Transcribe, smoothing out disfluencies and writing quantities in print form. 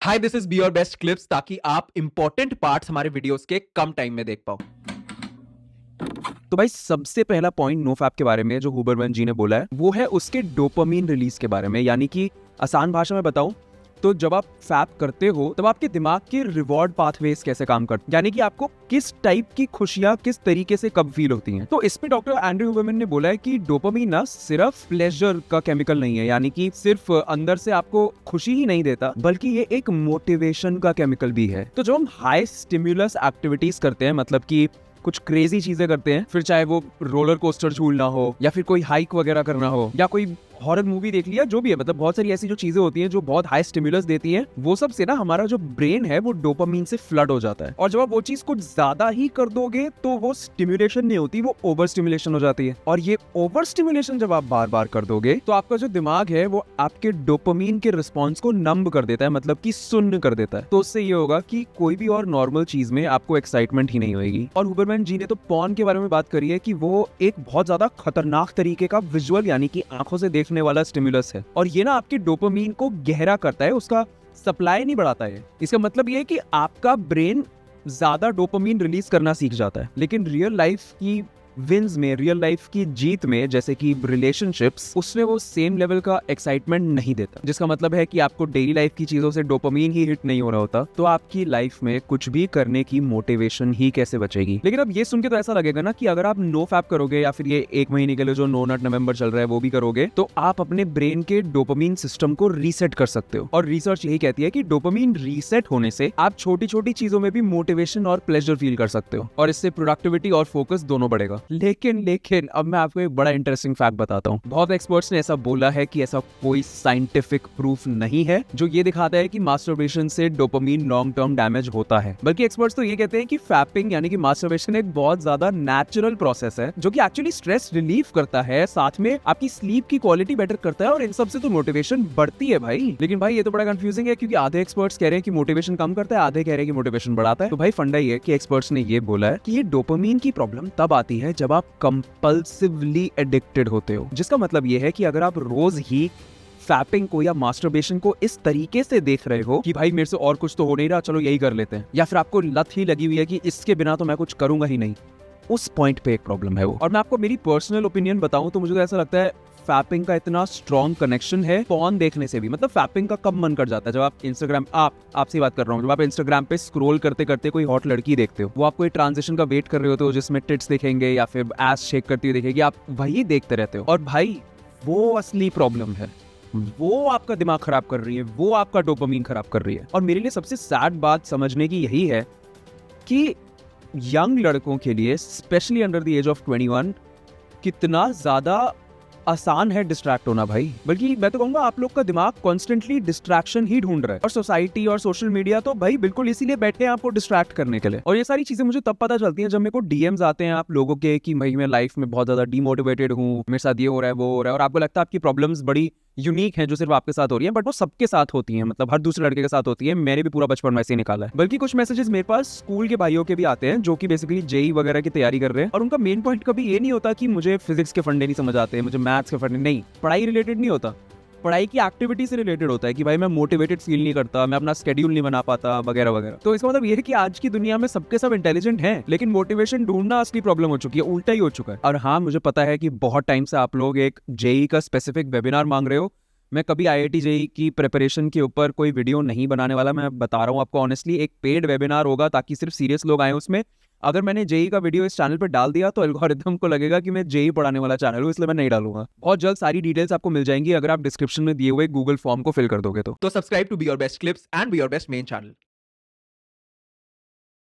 Hi this is B your best clips, ताकि आप important parts हमारे वीडियोस के कम टाइम में देख पाओ। तो भाई सबसे पहला पॉइंट नोफैप के बारे में जो हुबरमैन जी ने बोला है वो है उसके डोपामीन रिलीज के बारे में। यानी कि आसान भाषा में बताऊं तो जब आप फैप करते हो तब आपके दिमाग के रिवॉर्ड पाथवेज कैसे काम करते हैं, यानी कि आपको किस टाइप की खुशियां किस तरीके से कब फील होती हैं। तो इसमें डॉक्टर एंड्रयू हुबरमैन ने बोला है कि डोपामीन ना सिर्फ प्लेजर का केमिकल नहीं है, यानी कि सिर्फ अंदर से आपको खुशी ही नहीं देता बल्कि ये एक मोटिवेशन का केमिकल भी है। तो जब हम हाई स्टिमुलस एक्टिविटीज करते हैं, मतलब कि कुछ क्रेजी चीजें करते हैं, फिर चाहे वो रोलर कोस्टर झूलना हो या फिर कोई हाइक वगैरह करना हो या कोई हॉरर मूवी देख लिया, जो भी है, मतलब बहुत सारी ऐसी जो चीजें होती हैं जो बहुत हाई स्टिमुलस देती हैं, वो सब से ना हमारा जो ब्रेन है वो डोपामीन से फ्लड हो जाता है। और जब आप वो चीज कुछ ज्यादा ही कर दोगे तो वो स्टिमुलेशन नहीं होती, वो ओवर स्टिमुलेशन हो जाती है। और ये ओवर स्टिमुलेशन जब आप बार बार कर दोगे तो आपका जो दिमाग है वो आपके डोपामीन के रिस्पॉन्स को नंब कर देता है, मतलब कि सुन्न कर देता है। तो उससे ये होगा कि कोई भी और नॉर्मल चीज में आपको एक्साइटमेंट ही नहीं होगी। और हुबरमैन जी ने तो पॉर्न के बारे में बात करी है कि वो एक बहुत ज्यादा खतरनाक तरीके का विजुअल यानी कि आंखों से देखने वाला स्टिमुलस है, और ये ना आपके डोपामीन को गहरा करता है, उसका सप्लाई नहीं बढ़ाता है। इसका मतलब ये है कि आपका ब्रेन ज्यादा डोपामीन रिलीज करना सीख जाता है। लेकिन रियल लाइफ की विंस में, रियल लाइफ की जीत में, जैसे कि रिलेशनशिप्स, उसमें वो सेम लेवल का एक्साइटमेंट नहीं देता। जिसका मतलब है कि आपको डेली लाइफ की चीजों से डोपामीन ही हिट नहीं हो रहा होता तो आपकी लाइफ में कुछ भी करने की मोटिवेशन ही कैसे बचेगी। लेकिन अब ये सुन के तो ऐसा लगेगा ना कि अगर आप नो फैप करोगे या फिर ये एक महीने के लिए जो नो नट नवंबर चल रहा है वो भी करोगे तो आप अपने ब्रेन के डोपामीन सिस्टम को रीसेट कर सकते हो। और रिसर्च यही कहती है कि डोपामीन रीसेट होने से आप छोटी छोटी चीजों में भी मोटिवेशन और प्लेजर फील कर सकते हो, और इससे प्रोडक्टिविटी और फोकस दोनों बढ़ेगा। लेकिन अब मैं आपको एक बड़ा इंटरेस्टिंग फैक्ट बताता हूँ। बहुत एक्सपर्ट्स ने ऐसा बोला है कि ऐसा कोई साइंटिफिक प्रूफ नहीं है जो ये दिखाता है कि मास्टरबेशन से डोपामीन लॉन्ग टर्म डैमेज होता है। बल्कि एक्सपर्ट्स तो ये कहते हैं कि फैपिंग यानी कि मास्टरबेशन एक बहुत ज्यादा नेचुरल प्रोसेस है जो कि एक्चुअली स्ट्रेस रिलीव करता है, साथ में आपकी स्लीप की क्वालिटी बेटर करता है, और इन सब से तो मोटिवेशन बढ़ती है भाई। लेकिन भाई ये तो बड़ा कंफ्यूजिंग है क्योंकि आधे एक्सपर्ट्स कह रहे हैं कि मोटिवेशन कम करता है, आधे कह रहे हैं कि मोटिवेशन बढ़ाता है। तो भाई फंडा ये है कि एक्सपर्ट्स ने ये बोला है कि ये डोपामीन की प्रॉब्लम तब आती है जब आप कंपल्सिवली एडिक्टेड होते हो। जिसका मतलब ये है कि अगर आप रोज ही फैपिंग को या मास्टरबेशन को इस तरीके से देख रहे हो कि भाई मेरे से और कुछ तो हो नहीं रहा, चलो यही कर लेते हैं, या फिर आपको लत ही लगी हुई है कि इसके बिना तो मैं कुछ करूंगा ही नहीं, उस पॉइंट पे एक प्रॉब्लम है वो। और मैं आपको मेरी पर्सनल ओपिनियन बताऊं तो मुझे तो ऐसा लगता है फैपिंग का इतना स्ट्रॉन्ग कनेक्शन है पॉर्न देखने से भी। मतलब फैपिंग का कब मन कर जाता है? जब आप इंस्टाग्राम, आपसे बात कर रहा हूँ, जब आप इंस्टाग्राम पे स्क्रॉल करते करते कोई हॉट लड़की देखते हो, वो आप कोई ट्रांजिशन का वेट कर रहे होते हो जिसमें टिट्स दिखेंगे या फिर एस शेक करती हुई दिखेगी, आप वही देखते रहते हो। और भाई वो असली प्रॉब्लम है, वो आपका दिमाग खराब कर रही है, वो आपका डोपामीन खराब कर रही है। और मेरे लिए सबसे सैड बात समझने की यही है कि यंग लड़कों के लिए, specially under the age of 21, कितना ज्यादा आसान है डिस्ट्रैक्ट होना भाई। बल्कि मैं तो कहूंगा आप लोग का दिमाग कॉन्स्टेंटली डिस्ट्रैक्शन ही ढूंढ रहा है, और सोसाइटी और सोशल मीडिया तो भाई बिल्कुल इसीलिए बैठे हैं आपको डिस्ट्रैक्ट करने के लिए। और ये सारी चीजें मुझे तब पता चलती हैं जब मेरे को डीएम्स आते हैं आप लोगों के कि भाई मैं लाइफ में बहुत ज्यादा डीमोटिवेटेड हूँ, मेरे साथ ये हो रहा है वो हो रहा है, और आपको लगता है आपकी प्रॉब्लम्स बड़ी यूनिक है जो सिर्फ आपके साथ हो रही है, बट वो सबके साथ होती है, मतलब हर दूसरे लड़के के साथ होती है। मैंने भी पूरा बचपन वैसे ही निकाला है। बल्कि कुछ मैसेजेस मेरे पास स्कूल के भाइयों के भी आते हैं जो कि बेसिकली जेई वगैरह की तैयारी कर रहे हैं, और उनका मेन पॉइंट कभी ये नहीं होता कि मुझे फिजिक्स के फंडे नहीं समझ आते, मुझे मैथ्स के फंडे नहीं, पढ़ाई रिलेटेड नहीं होता, पढ़ाई की एक्टिविटी से रिलेटेड होता है कि भाई मैं मोटिवेटेड फील नहीं करता, मैं अपना स्केड्यूल नहीं बना पाता वगैरह वगैरह। तो इसका मतलब ये है कि आज की दुनिया में सबके सब इंटेलिजेंट हैं, लेकिन मोटिवेशन ढूंढना असली प्रॉब्लम हो चुकी है, उल्टा ही हो चुका है। और हाँ, मुझे पता है कि बहुत टाइम से आप लोग एक जेई का स्पेसिफिक वेबिनार मांग रहे हो। मैं कभी आईआईटी जेई की प्रिपरेशन के ऊपर कोई वीडियो नहीं बनाने वाला, मैं बता रहा हूँ आपको ऑनेस्टली। एक पेड वेबिनार होगा ताकि सिर्फ सीरियस लोग आए उसमें। अगर मैंने जेई का वीडियो इस चैनल पर डाल दिया तो एल्गोरिथम को लगेगा कि मैं जेई पढ़ाने वाला चैनल हूँ, इसलिए मैं नहीं डालूंगा। बहुत जल्द सारी डिटेल्स आपको मिल जाएंगी अगर आप डिस्क्रिप्शन में दिए हुए गूगल फॉर्म को फिल कर दोगे तो subscribe to be your best clips and be your best main channel.